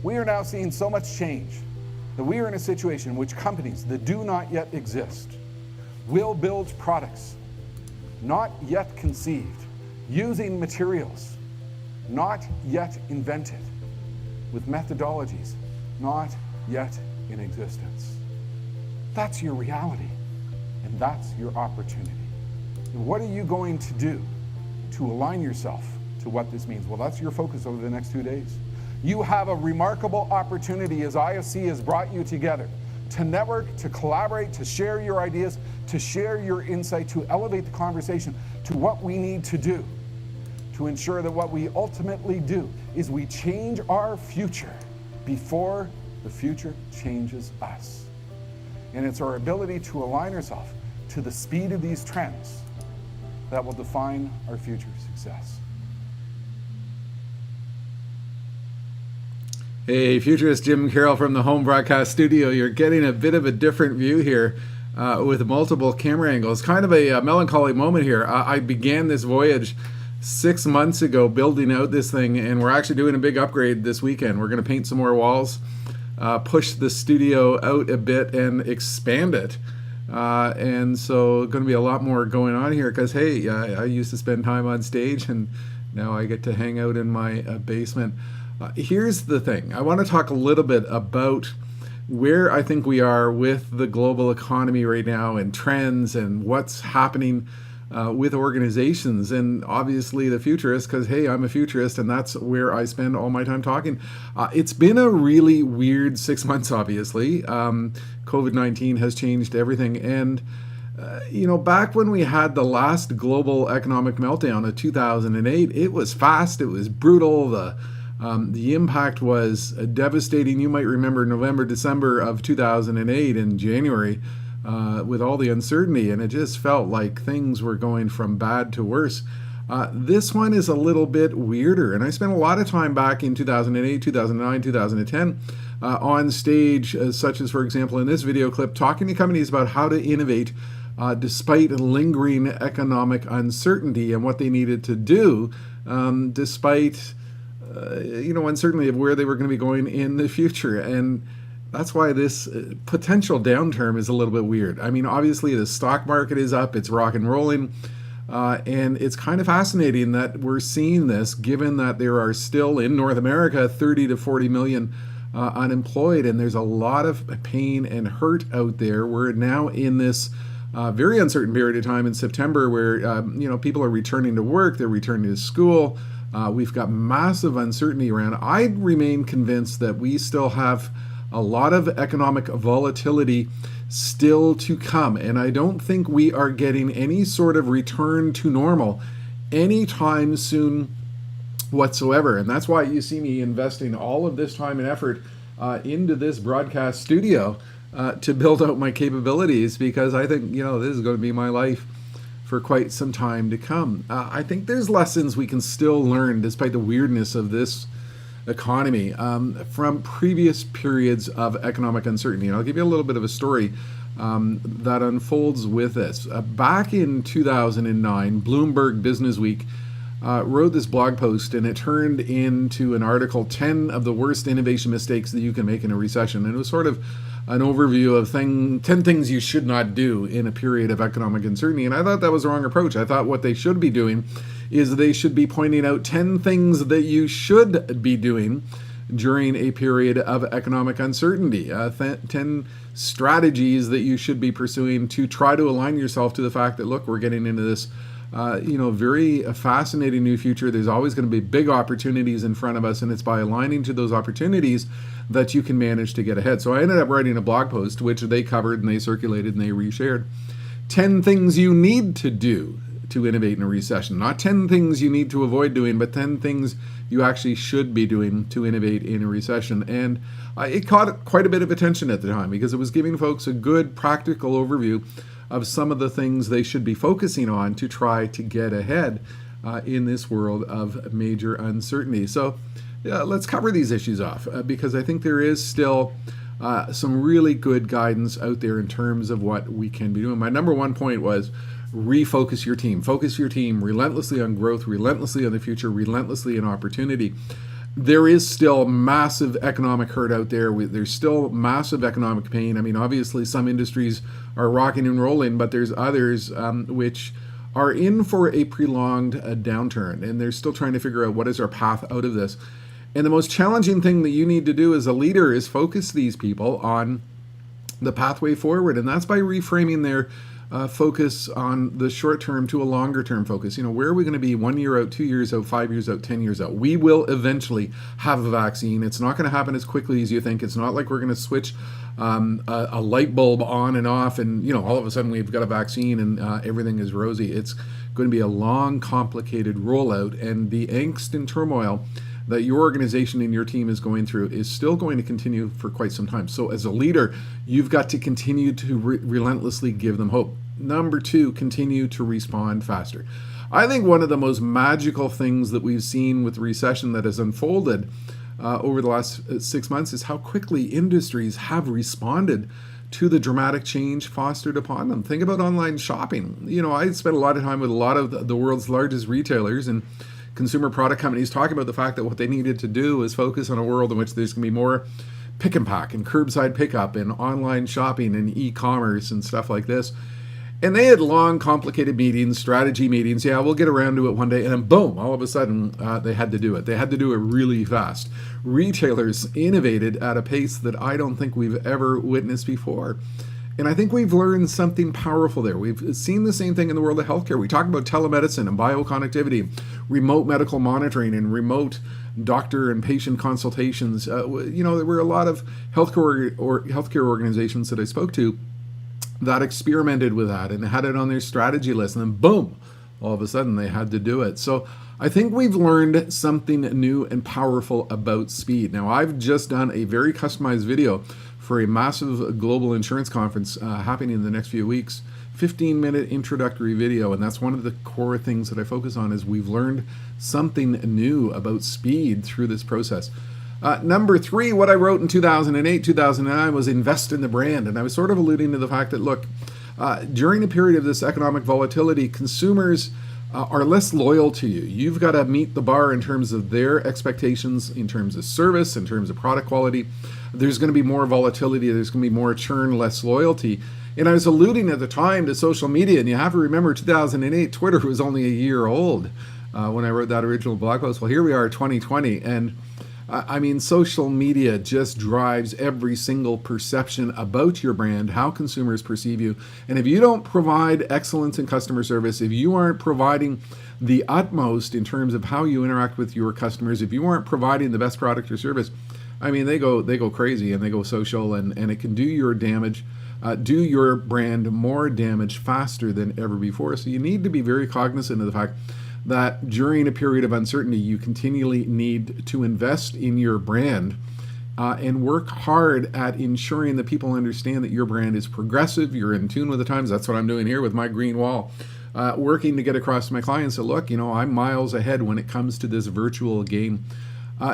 We are now seeing so much change that we are in a situation in which companies that do not yet exist will build products not yet conceived, using materials not yet invented, with methodologies not yet in existence. That's your reality, and that's your opportunity. And what are you going to do to align yourself to what this means? Well, that's your focus over the next 2 days. You have a remarkable opportunity as IFC has brought you together to network, to collaborate, to share your ideas, to share your insight, to elevate the conversation to what we need to do to ensure that what we ultimately do is we change our future before the future changes us. And it's our ability to align ourselves to the speed of these trends that will define our future success. Hey, Futurist Jim Carroll from the home broadcast studio. You're getting a bit of a different view here with multiple camera angles. Kind of a melancholy moment here. I began this voyage 6 months ago building out this thing, and we're actually doing a big upgrade this weekend. We're going to paint some more walls, push the studio out a bit, and expand it. And so going to be a lot more going on here because, hey, I used to spend time on stage, and now I get to hang out in my basement. Here's the thing. I want to talk a little bit about where I think we are with the global economy right now and trends and what's happening with organizations and obviously the futurists, because, hey, I'm a futurist and that's where I spend all my time talking. It's been a really weird 6 months, obviously. COVID-19 has changed everything. And, back when we had the last global economic meltdown of 2008, it was fast, it was brutal, the impact was devastating. You might remember November, December of 2008 and January with all the uncertainty, and it just felt like things were going from bad to worse. This one is a little bit weirder, and I spent a lot of time back in 2008, 2009, 2010 on stage, such as, for example, in this video clip, talking to companies about how to innovate despite lingering economic uncertainty and what they needed to do despite uncertainty of where they were going to be going in the future. And that's why this potential downturn is a little bit weird. I mean, obviously the stock market is up, it's rock and rolling, and it's kind of fascinating that we're seeing this given that there are still in North America 30 to 40 million unemployed, and there's a lot of pain and hurt out there. We're now in this very uncertain period of time in September where people are returning to work, they're returning to school. We've got massive uncertainty around. I remain convinced that we still have a lot of economic volatility still to come, and I don't think we are getting any sort of return to normal anytime soon whatsoever. And that's why you see me investing all of this time and effort into this broadcast studio to build out my capabilities, because I think this is going to be my life for quite some time to come. I think there's lessons we can still learn despite the weirdness of this economy from previous periods of economic uncertainty. And I'll give you a little bit of a story that unfolds with this. Back in 2009, Bloomberg Businessweek wrote this blog post, and it turned into an article, 10 of the worst innovation mistakes that you can make in a recession. And it was sort of an overview of 10 things you should not do in a period of economic uncertainty. And I thought that was the wrong approach. I thought what they should be doing is they should be pointing out 10 things that you should be doing during a period of economic uncertainty, 10 strategies that you should be pursuing to try to align yourself to the fact that, look, we're getting into this very fascinating new future. There's always going to be big opportunities in front of us, and it's by aligning to those opportunities that you can manage to get ahead. So I ended up writing a blog post, which they covered and they circulated and they reshared. 10 things you need to do to innovate in a recession. Not 10 things you need to avoid doing, but 10 things you actually should be doing to innovate in a recession. And it caught quite a bit of attention at the time because it was giving folks a good practical overview of some of the things they should be focusing on to try to get ahead in this world of major uncertainty. So let's cover these issues off because I think there is still some really good guidance out there in terms of what we can be doing. My number one point was refocus your team. Focus your team relentlessly on growth, relentlessly on the future, relentlessly on opportunity. there is still massive economic hurt out there. There's still massive economic pain. I mean, obviously, some industries are rocking and rolling, but there's others which are in for a prolonged downturn, and they're still trying to figure out what is our path out of this. And the most challenging thing that you need to do as a leader is focus these people on the pathway forward, and that's by reframing their focus on the short term to a longer term focus. Where are we going to be 1 year out, 2 years out, 5 years out, 10 years out? We will eventually have a vaccine. It's not going to happen as quickly as you think. It's not like we're going to switch a light bulb on and off and all of a sudden we've got a vaccine and everything is rosy. It's going to be a long, complicated rollout, and the angst and turmoil that your organization and your team is going through is still going to continue for quite some time. So as a leader, you've got to continue to relentlessly give them hope. Number 2, continue to respond faster. I think one of the most magical things that we've seen with the recession that has unfolded over the last 6 months is how quickly industries have responded to the dramatic change fostered upon them. Think about online shopping. I spent a lot of time with a lot of the world's largest retailers and consumer product companies talking about the fact that what they needed to do is focus on a world in which there's going to be more pick and pack and curbside pickup and online shopping and e-commerce and stuff like this. And they had long, complicated meetings, strategy meetings. Yeah, we'll get around to it one day. And then boom, all of a sudden, they had to do it. They had to do it really fast. Retailers innovated at a pace that I don't think we've ever witnessed before. And I think we've learned something powerful there. We've seen the same thing in the world of healthcare. We talk about telemedicine and bioconnectivity, remote medical monitoring and remote doctor and patient consultations. There were a lot of healthcare organizations that I spoke to that experimented with that and had it on their strategy list. And then boom, all of a sudden they had to do it. So I think we've learned something new and powerful about speed. Now, I've just done a very customized video for a massive global insurance conference happening in the next few weeks, 15-minute introductory video, and that's one of the core things that I focus on is we've learned something new about speed through this process. Number 3, what I wrote in 2008, 2009 was invest in the brand, and I was sort of alluding to the fact that, look, during a period of this economic volatility, consumers are less loyal to you. You've got to meet the bar in terms of their expectations, in terms of service, in terms of product quality. There's going to be more volatility. There's going to be more churn, less loyalty. And I was alluding at the time to social media, and you have to remember 2008, Twitter was only a year old when I wrote that original blog post. Well, here we are, 2020, and social media just drives every single perception about your brand, how consumers perceive you. And if you don't provide excellence in customer service, if you aren't providing the utmost in terms of how you interact with your customers, if you aren't providing the best product or service, they go crazy and they go social, and it can do your brand more damage faster than ever before. So you need to be very cognizant of the fact that during a period of uncertainty, you continually need to invest in your brand and work hard at ensuring that people understand that your brand is progressive, you're in tune with the times. That's what I'm doing here with my green wall, working to get across to my clients that, look, I'm miles ahead when it comes to this virtual game.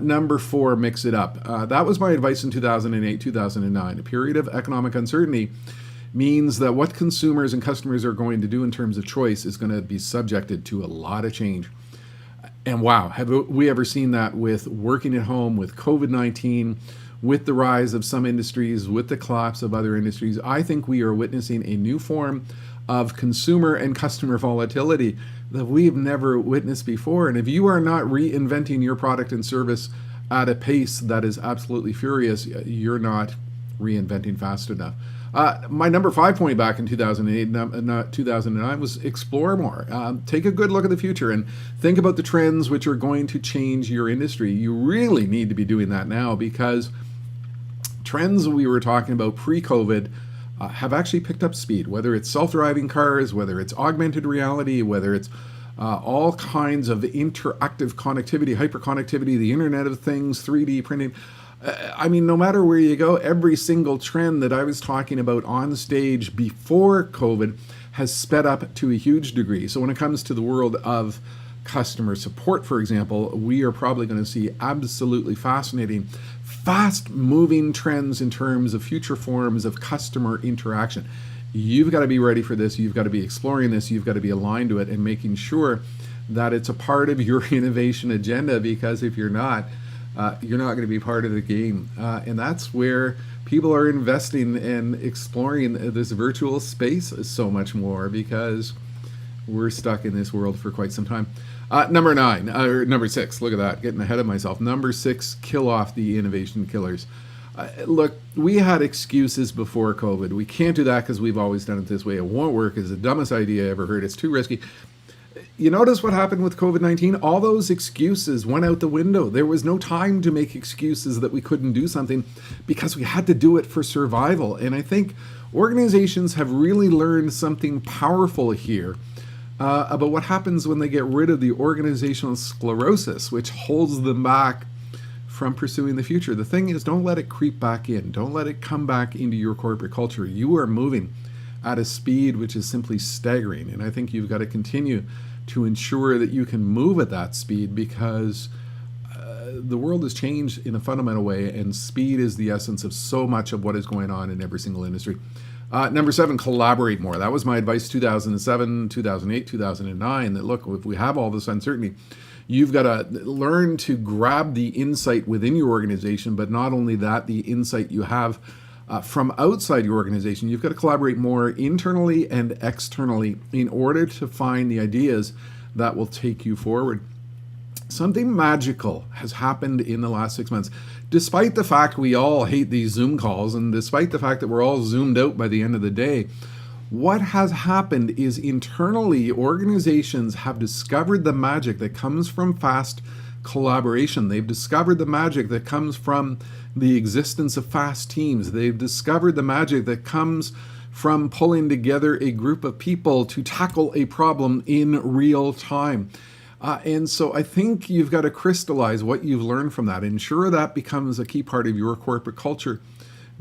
Number 4, mix it up. That was my advice in 2008, 2009. A period of economic uncertainty means that what consumers and customers are going to do in terms of choice is going to be subjected to a lot of change. And wow, have we ever seen that with working at home, with COVID-19, with the rise of some industries, with the collapse of other industries? I think we are witnessing a new form of consumer and customer volatility that we've never witnessed before. And if you are not reinventing your product and service at a pace that is absolutely furious, you're not reinventing fast enough. My number 5 point back in 2008, 2009 was explore more. Take a good look at the future and think about the trends which are going to change your industry. You really need to be doing that now, because trends we were talking about pre-COVID have actually picked up speed, whether it's self-driving cars, whether it's augmented reality, whether it's all kinds of interactive connectivity, hyperconnectivity, the Internet of Things, 3D printing. No matter where you go, every single trend that I was talking about on stage before COVID has sped up to a huge degree. So when it comes to the world of customer support, for example, we are probably going to see absolutely fascinating, fast-moving trends in terms of future forms of customer interaction. You've got to be ready for this. You've got to be exploring this. You've got to be aligned to it and making sure that it's a part of your innovation agenda, because if you're not, you're not going to be part of the game. And that's where people are investing and exploring this virtual space so much more, because we're stuck in this world for quite some time. Number 6, look at that, getting ahead of myself. Number 6, kill off the innovation killers. Look, we had excuses before COVID. We can't do that because we've always done it this way. It won't work. It's the dumbest idea I ever heard. It's too risky. You notice what happened with COVID-19? All those excuses went out the window. There was no time to make excuses that we couldn't do something, because we had to do it for survival. And I think organizations have really learned something powerful here about what happens when they get rid of the organizational sclerosis, which holds them back from pursuing the future. The thing is, don't let it creep back in. Don't let it come back into your corporate culture. You are moving at a speed which is simply staggering. And I think you've got to continue to ensure that you can move at that speed, because the world has changed in a fundamental way, and speed is the essence of so much of what is going on in every single industry. Number 7, collaborate more. That was my advice 2007, 2008, 2009, that look, if we have all this uncertainty, you've got to learn to grab the insight within your organization, but not only that, the insight you have from outside your organization. You've got to collaborate more internally and externally in order to find the ideas that will take you forward. Something magical has happened in the last 6 months. Despite the fact we all hate these Zoom calls, and despite the fact that we're all zoomed out by the end of the day, what has happened is internally organizations have discovered the magic that comes from fast collaboration. They've discovered the magic that comes from the existence of fast teams. They've discovered the magic that comes from pulling together a group of people to tackle a problem in real time. And so I think you've got to crystallize what you've learned from that. Ensure that becomes a key part of your corporate culture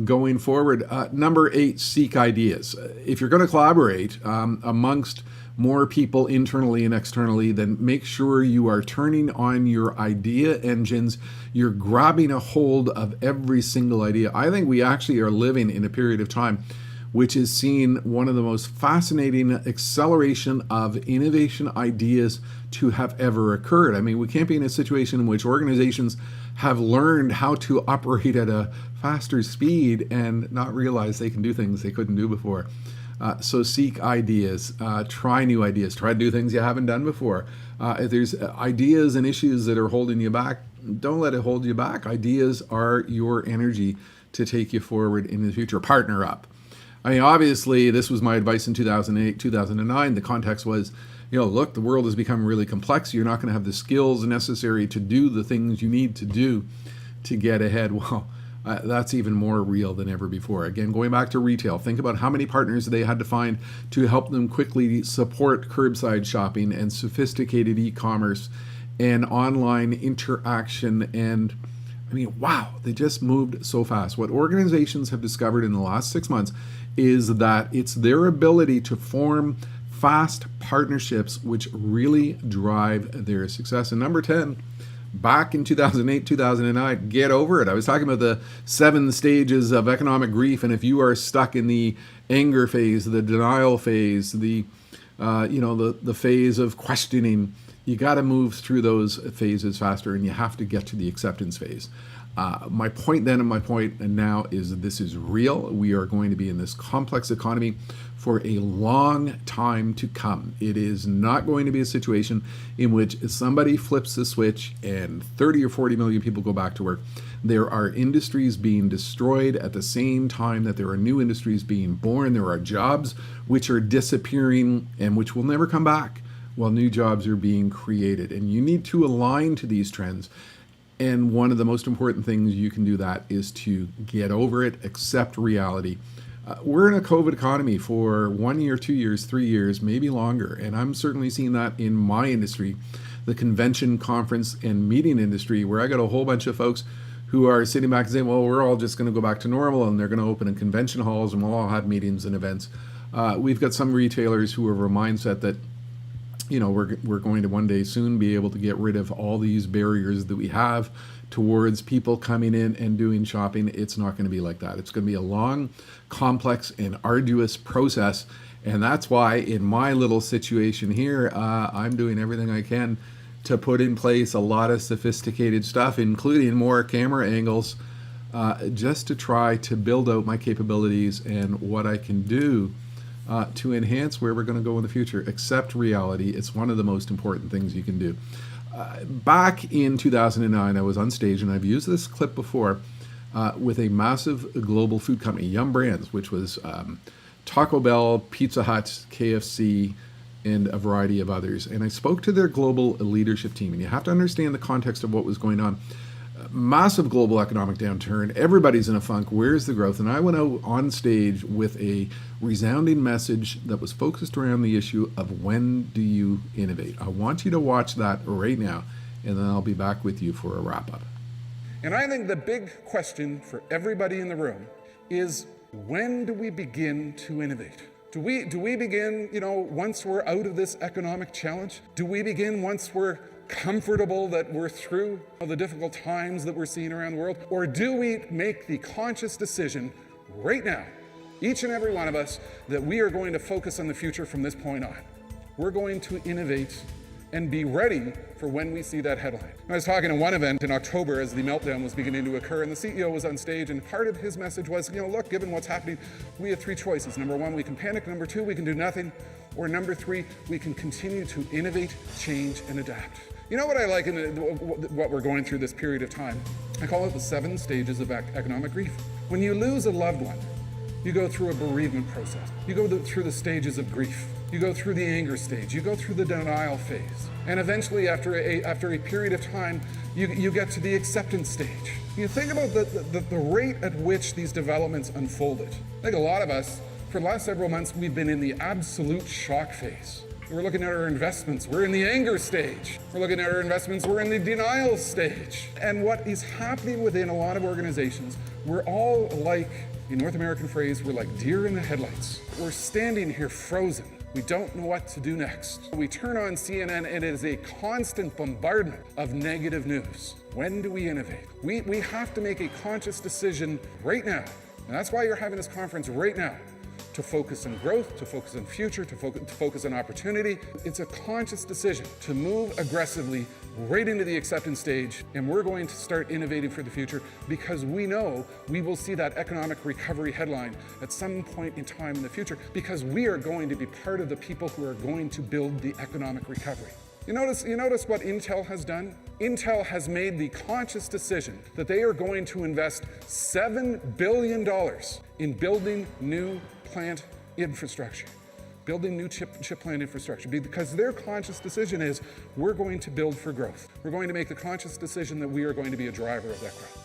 going forward. Number 8, seek ideas. If you're going to collaborate amongst more people internally and externally, then make sure you are turning on your idea engines. You're grabbing a hold of every single idea. I think we actually are living in a period of time which is seeing one of the most fascinating acceleration of innovation ideas to have ever occurred. I mean, we can't be in a situation in which organizations have learned how to operate at a faster speed and not realize they can do things they couldn't do before. So seek ideas, try new ideas, try to do things you haven't done before. If there's ideas and issues that are holding you back, don't let it hold you back. Ideas are your energy to take you forward in the future. Partner up. I mean, obviously, this was my advice in 2008, 2009. The context was, look, the world has become really complex. You're not going to have the skills necessary to do the things you need to do to get ahead. Well, that's even more real than ever before. Again, going back to retail, think about how many partners they had to find to help them quickly support curbside shopping and sophisticated e-commerce and online interaction. And I mean, wow, they just moved so fast. What organizations have discovered in the last 6 months is that it's their ability to form fast partnerships which really drive their success. And number 10, back in 2008, 2009, get over it. I was talking about the 7 stages of economic grief, and if you are stuck in the anger phase, the denial phase, the phase of questioning, you got to move through those phases faster, and you have to get to the acceptance phase. My point then and my point now is that this is real. We are going to be in this complex economy for a long time to come. It is not going to be a situation in which somebody flips the switch and 30 or 40 million people go back to work. There are industries being destroyed at the same time that there are new industries being born. There are jobs which are disappearing and which will never come back while new jobs are being created. And you need to align to these trends. And one of the most important things you can do that is to get over it, accept reality. We're in a COVID economy for 1 year, 2 years, 3 years, maybe longer. And I'm certainly seeing that in my industry, the convention, conference, and meeting industry, where I got a whole bunch of folks who are sitting back and saying, well, we're all just going to go back to normal, and they're going to open in convention halls, and we'll all have meetings and events. We've got some retailers who have a mindset that we're going to one day soon be able to get rid of all these barriers that we have towards people coming in and doing shopping. It's not going to be like that. It's going to be a long, complex, and arduous process. And that's why in my little situation here, I'm doing everything I can to put in place a lot of sophisticated stuff, including more camera angles, just to try to build out my capabilities and what I can do to enhance where we're going to go in the future. Accept reality. It's one of the most important things you can do. Back in 2009, I was on stage, and I've used this clip before, with a massive global food company, Yum Brands, which was Taco Bell, Pizza Hut, KFC, and a variety of others. And I spoke to their global leadership team, and you have to understand the context of what was going on. Massive global economic downturn. Everybody's in a funk. Where's the growth? And I went out on stage with a resounding message that was focused around the issue of when do you innovate. I want you to watch that right now, and then I'll be back with you for a wrap-up. And I think the big question for everybody in the room is, when do we begin to innovate? Do we begin, once we're out of this economic challenge? Do we begin once we're comfortable that we're through the difficult times that we're seeing around the world? Or do we make the conscious decision right now, each and every one of us, that we are going to focus on the future from this point on? We're going to innovate and be ready for when we see that headline. I was talking at one event in October as the meltdown was beginning to occur, and the CEO was on stage, and part of his message was, look, given what's happening, we have three choices. Number one, we can panic. Number two, we can do nothing. Or number three, we can continue to innovate, change, and adapt. You know what I like in what we're going through this period of time? I call it the 7 stages of economic grief. When you lose a loved one, you go through a bereavement process. You go through the stages of grief. You go through the anger stage. You go through the denial phase. And eventually, after a period of time, you get to the acceptance stage. You think about the rate at which these developments unfolded. I think a lot of us, for the last several months, we've been in the absolute shock phase. We're looking at our investments. We're in the anger stage. We're looking at our investments. We're in the denial stage. And what is happening within a lot of organizations, we're all like, in North American phrase, we're like deer in the headlights. We're standing here frozen. We don't know what to do next. We turn on CNN and it is a constant bombardment of negative news. When do we innovate? We have to make a conscious decision right now. And that's why you're having this conference right now. To focus on growth, to focus on future, to focus on opportunity. It's a conscious decision to move aggressively right into the acceptance stage, and we're going to start innovating for the future because we know we will see that economic recovery headline at some point in time in the future, because we are going to be part of the people who are going to build the economic recovery. You notice what Intel has done? Intel has made the conscious decision that they are going to invest $7 billion in building new plant infrastructure, building new chip plant infrastructure, because their conscious decision is, we're going to build for growth. We're going to make the conscious decision that we are going to be a driver of that growth.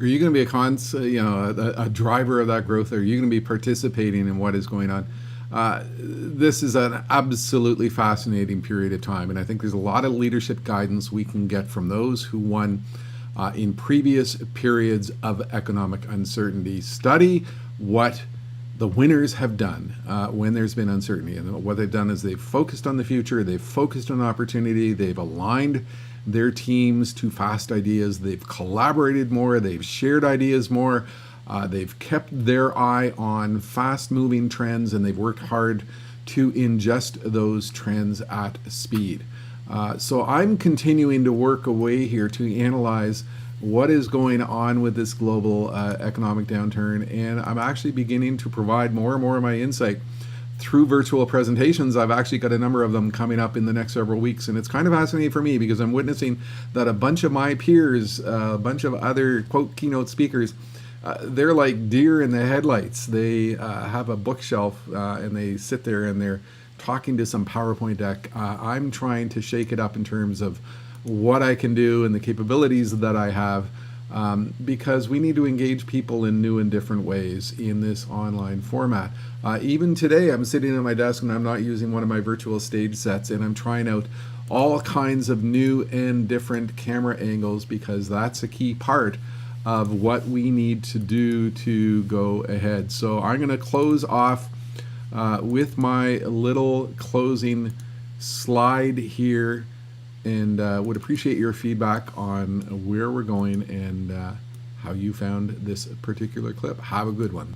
Are you going to be a driver of that growth? Are you going to be participating in what is going on? This is an absolutely fascinating period of time, and I think there's a lot of leadership guidance we can get from those who won in previous periods of economic uncertainty. Study what the winners have done when there's been uncertainty. And what they've done is they've focused on the future, they've focused on opportunity, they've aligned their teams to fast ideas, they've collaborated more, they've shared ideas more, they've kept their eye on fast-moving trends, and they've worked hard to ingest those trends at speed. So I'm continuing to work away here to analyze what is going on with this global economic downturn, and I'm actually beginning to provide more and more of my insight through virtual presentations. I've actually got a number of them coming up in the next several weeks, and it's kind of fascinating for me because I'm witnessing that a bunch of my peers, a bunch of other, quote, keynote speakers, they're like deer in the headlights. They have a bookshelf and they sit there and they're talking to some PowerPoint deck. I'm trying to shake it up in terms of what I can do and the capabilities that I have, because we need to engage people in new and different ways in this online format. Even today, I'm sitting at my desk and I'm not using one of my virtual stage sets, and I'm trying out all kinds of new and different camera angles, because that's a key part of what we need to do to go ahead. So I'm going to close off with my little closing slide here, and would appreciate your feedback on where we're going and how you found this particular clip. Have a good one.